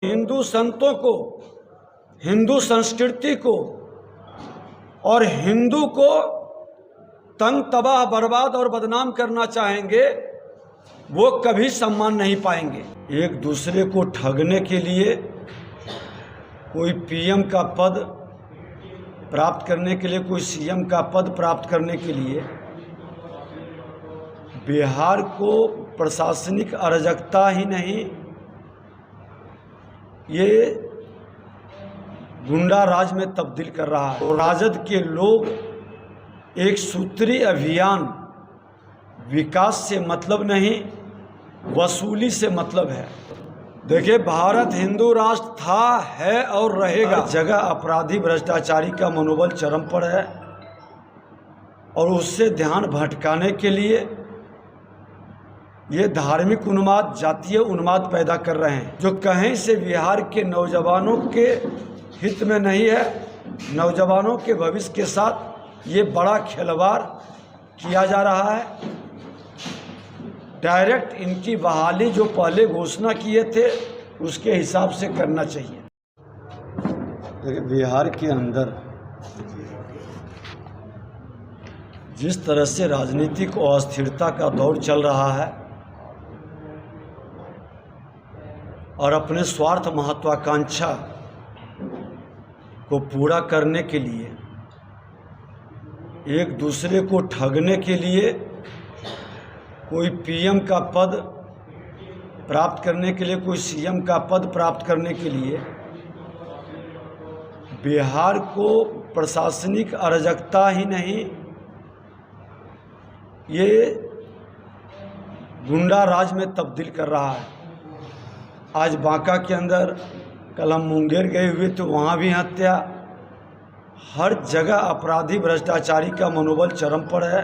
हिंदू संतों को, हिंदू संस्कृति को और हिंदू को तंग तबाह बर्बाद और बदनाम करना चाहेंगे, वो कभी सम्मान नहीं पाएंगे। एक दूसरे को ठगने के लिए, कोई पीएम का पद प्राप्त करने के लिए, कोई सीएम का पद प्राप्त करने के लिए बिहार को प्रशासनिक अराजकता ही नहीं, ये गुंडा राज में तब्दील कर रहा है। और राजद के लोग एक सूत्री अभियान, विकास से मतलब नहीं, वसूली से मतलब है। देखिए, भारत हिंदू राष्ट्र था, है और रहेगा। जगह अपराधी भ्रष्टाचारी का मनोबल चरम पर है और उससे ध्यान भटकाने के लिए ये धार्मिक उन्माद, जातीय उन्माद पैदा कर रहे हैं, जो कहीं से बिहार के नौजवानों के हित में नहीं है। नौजवानों के भविष्य के साथ ये बड़ा खिलवाड़ किया जा रहा है। डायरेक्ट इनकी बहाली जो पहले घोषणा किए थे उसके हिसाब से करना चाहिए। बिहार के अंदर जिस तरह से राजनीतिक अस्थिरता का दौर चल रहा है और अपने स्वार्थ महत्वाकांक्षा को पूरा करने के लिए, एक दूसरे को ठगने के लिए, कोई पीएम का पद प्राप्त करने के लिए, कोई सीएम का पद प्राप्त करने के लिए बिहार को प्रशासनिक अराजकता ही नहीं, ये गुंडा राज में तब्दील कर रहा है। आज बांका के अंदर, कल हम मुंगेर गए हुए तो वहाँ भी हत्या। हर जगह अपराधी भ्रष्टाचारी का मनोबल चरम पर है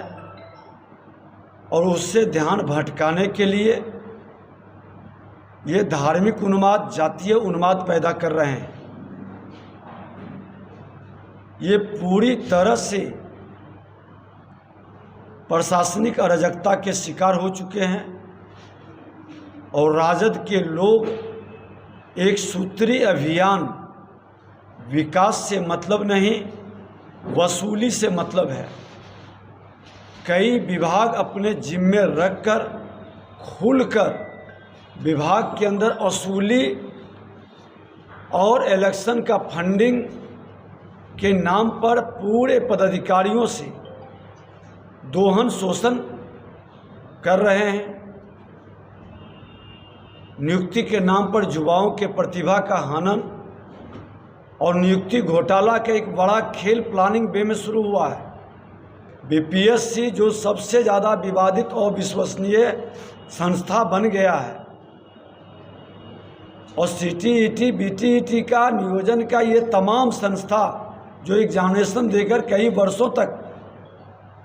और उससे ध्यान भटकाने के लिए ये धार्मिक उन्माद, जातीय उन्माद पैदा कर रहे हैं। ये पूरी तरह से प्रशासनिक अराजकता के शिकार हो चुके हैं और राजद के लोग एक सूत्री अभियान, विकास से मतलब नहीं, वसूली से मतलब है। कई विभाग अपने जिम्मे रखकर खुलकर विभाग के अंदर वसूली और इलेक्शन का फंडिंग के नाम पर पूरे पदाधिकारियों से दोहन शोषण कर रहे हैं। नियुक्ति के नाम पर युवाओं के प्रतिभा का हनन और नियुक्ति घोटाला का एक बड़ा खेल प्लानिंग वे में शुरू हुआ है। बीपीएससी जो सबसे ज़्यादा विवादित और विश्वसनीय संस्था बन गया है और सीटीईटी, बीटीईटी का नियोजन का ये तमाम संस्था जो एग्जामिनेशन देकर कई वर्षों तक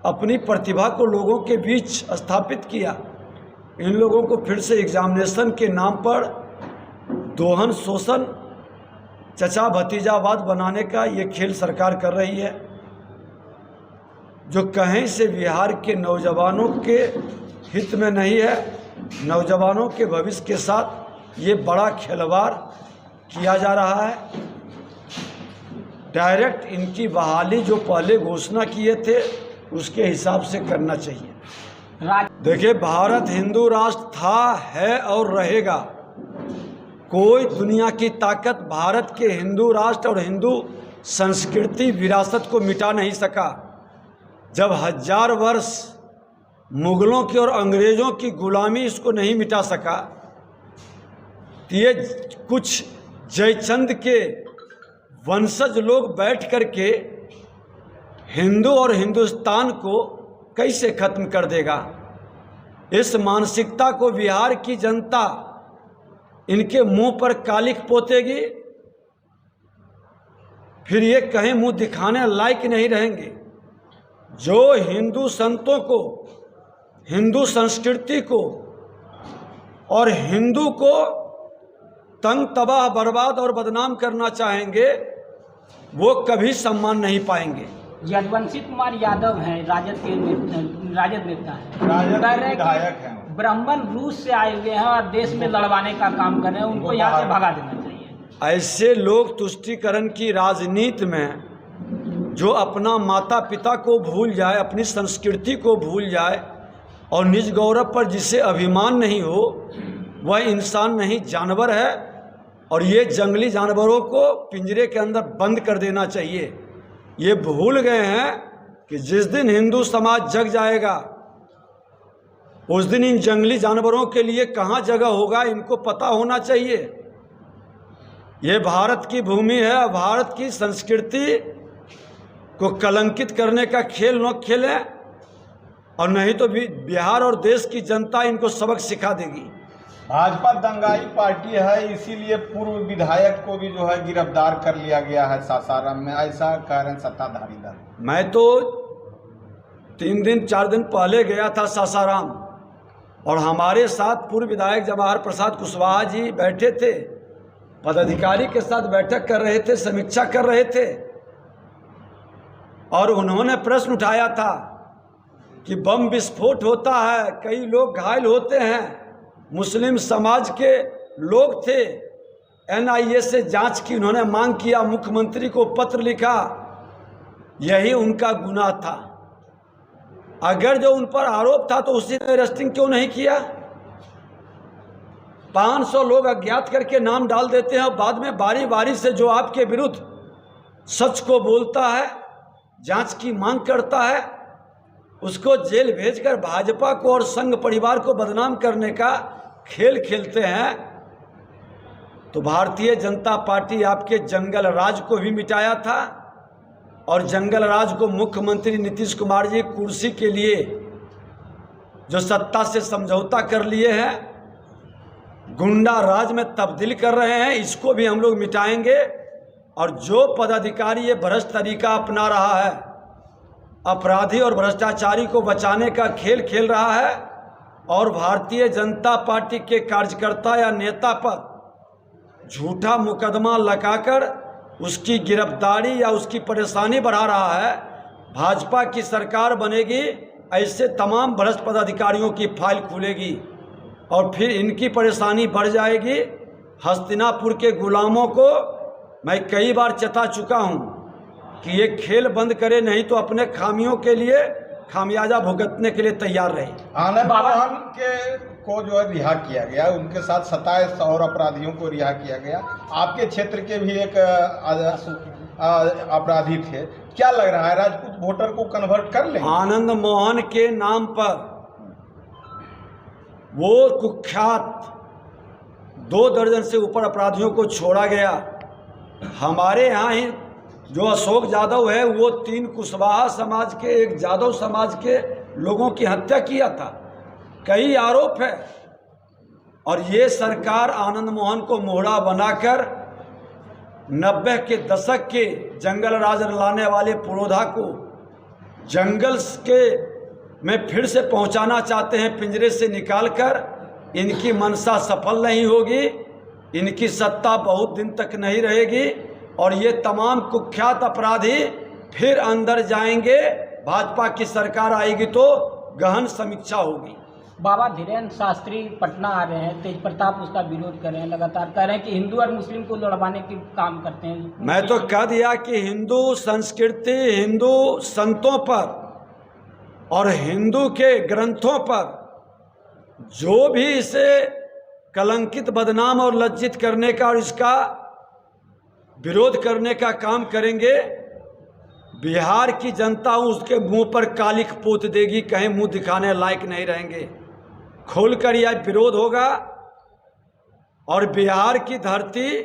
अपनी प्रतिभा को लोगों के बीच स्थापित किया, इन लोगों को फिर से एग्जामिनेशन के नाम पर दोहन शोषण, चचा भतीजावाद बनाने का ये खेल सरकार कर रही है, जो कहीं से बिहार के नौजवानों के हित में नहीं है। नौजवानों के भविष्य के साथ ये बड़ा खिलवाड़ किया जा रहा है। डायरेक्ट इनकी बहाली जो पहले घोषणा किए थे उसके हिसाब से करना चाहिए। देखिए, भारत हिंदू राष्ट्र था, है और रहेगा। कोई दुनिया की ताकत भारत के हिंदू राष्ट्र और हिंदू संस्कृति विरासत को मिटा नहीं सका। जब 1000 वर्ष मुगलों की और अंग्रेज़ों की गुलामी इसको नहीं मिटा सका, तो ये कुछ जयचंद के वंशज लोग बैठ करके हिंदू और हिंदुस्तान को कैसे खत्म कर देगा। इस मानसिकता को बिहार की जनता इनके मुंह पर कालिख पोतेगी, फिर ये कहीं मुंह दिखाने लायक नहीं रहेंगे। जो हिंदू संतों को, हिंदू संस्कृति को और हिंदू को तंग तबाह बर्बाद और बदनाम करना चाहेंगे, वो कभी सम्मान नहीं पाएंगे। यदुवंशी कुमार यादव हैं, राजद नेता हैं, ब्राह्मण रूस से आए हुए हैं और देश में लड़वाने का काम कर रहे हैं, उनको यहाँ से भगा देना चाहिए। ऐसे लोग तुष्टीकरण की राजनीति में जो अपना माता पिता को भूल जाए, अपनी संस्कृति को भूल जाए और निज गौरव पर जिसे अभिमान नहीं हो, वह इंसान नहीं जानवर है। और ये जंगली जानवरों को पिंजरे के अंदर बंद कर देना चाहिए। ये भूल गए हैं कि जिस दिन हिंदू समाज जग जाएगा उस दिन इन जंगली जानवरों के लिए कहाँ जगह होगा, इनको पता होना चाहिए। ये भारत की भूमि है, भारत की संस्कृति को कलंकित करने का खेल न खेलें, और नहीं तो भी बिहार और देश की जनता इनको सबक सिखा देगी। भाजपा दंगाई पार्टी है, इसीलिए पूर्व विधायक को भी जो है गिरफ्तार कर लिया गया है सासाराम में, ऐसा कह रहे हैं सत्ताधारी दल। मैं तो 3-4 दिन पहले गया था सासाराम, और हमारे साथ पूर्व विधायक जवाहर प्रसाद कुशवाहा जी बैठे थे, पदाधिकारी के साथ बैठक कर रहे थे, समीक्षा कर रहे थे, और उन्होंने प्रश्न उठाया था कि बम विस्फोट होता है, कई लोग घायल होते हैं, मुस्लिम समाज के लोग थे, NIA से जांच की उन्होंने मांग किया, मुख्यमंत्री को पत्र लिखा, यही उनका गुनाह था। अगर जो उन पर आरोप था तो उसी ने अरेस्टिंग क्यों नहीं किया? 500 लोग अज्ञात करके नाम डाल देते हैं और बाद में बारी बारी से जो आपके विरुद्ध सच को बोलता है, जांच की मांग करता है, उसको जेल भेजकर भाजपा को और संघ परिवार को बदनाम करने का खेल खेलते हैं। तो भारतीय जनता पार्टी आपके जंगल राज को भी मिटाया था, और जंगल राज को मुख्यमंत्री नीतीश कुमार जी कुर्सी के लिए जो सत्ता से समझौता कर लिए हैं, गुंडा राज में तब्दील कर रहे हैं, इसको भी हम लोग मिटाएंगे। और जो पदाधिकारी ये भ्रष्ट तरीका अपना रहा है, अपराधी और भ्रष्टाचारी को बचाने का खेल खेल रहा है, और भारतीय जनता पार्टी के कार्यकर्ता या नेता पर झूठा मुकदमा लगाकर उसकी गिरफ्तारी या उसकी परेशानी बढ़ा रहा है, भाजपा की सरकार बनेगी, ऐसे तमाम भ्रष्ट पदाधिकारियों की फाइल खुलेगी और फिर इनकी परेशानी बढ़ जाएगी। हस्तिनापुर के गुलामों को मैं कई बार चेता चुका हूं कि ये खेल बंद करे, नहीं तो अपने खामियों के लिए खामियाजा भुगतने के लिए तैयार रहे। आनंद मोहन को जो है रिहा किया गया, उनके साथ 27 और अपराधियों को रिहा किया गया। आपके क्षेत्र के भी एक अपराधी थे, क्या लग रहा है राजपूत वोटर को कन्वर्ट कर लेंगे? आनंद मोहन के नाम पर वो कुख्यात 2 दर्जन से ऊपर अपराधियों को छोड़ा गया। हमारे यहाँ ही जो अशोक यादव है, वो 3 कुशवाहा समाज के, 1 यादव समाज के लोगों की हत्या किया था। कई आरोप है, और ये सरकार आनंद मोहन को मोहरा बनाकर 90 के दशक के जंगल राज लाने वाले पुरोधा को जंगल के में फिर से पहुंचाना चाहते हैं, पिंजरे से निकालकर। इनकी मंशा सफल नहीं होगी, इनकी सत्ता बहुत दिन तक नहीं रहेगी, और ये तमाम कुख्यात अपराधी फिर अंदर जाएंगे। भाजपा की सरकार आएगी तो गहन समीक्षा होगी। बाबा धीरेन्द्र शास्त्री पटना आ रहे हैं, तेज प्रताप उसका विरोध कर रहे हैं, लगातार कह रहे हैं कि हिंदू और मुस्लिम को लड़वाने के काम करते हैं। मैं तो कह दिया कि हिंदू संस्कृति, हिंदू संतों पर और हिंदू के ग्रंथों पर जो भी इसे कलंकित, बदनाम और लज्जित करने का और इसका विरोध करने का काम करेंगे, बिहार की जनता उसके मुंह पर कालिख पोत देगी, कहीं मुंह दिखाने लायक नहीं रहेंगे। खोलकर यह विरोध होगा, और बिहार की धरती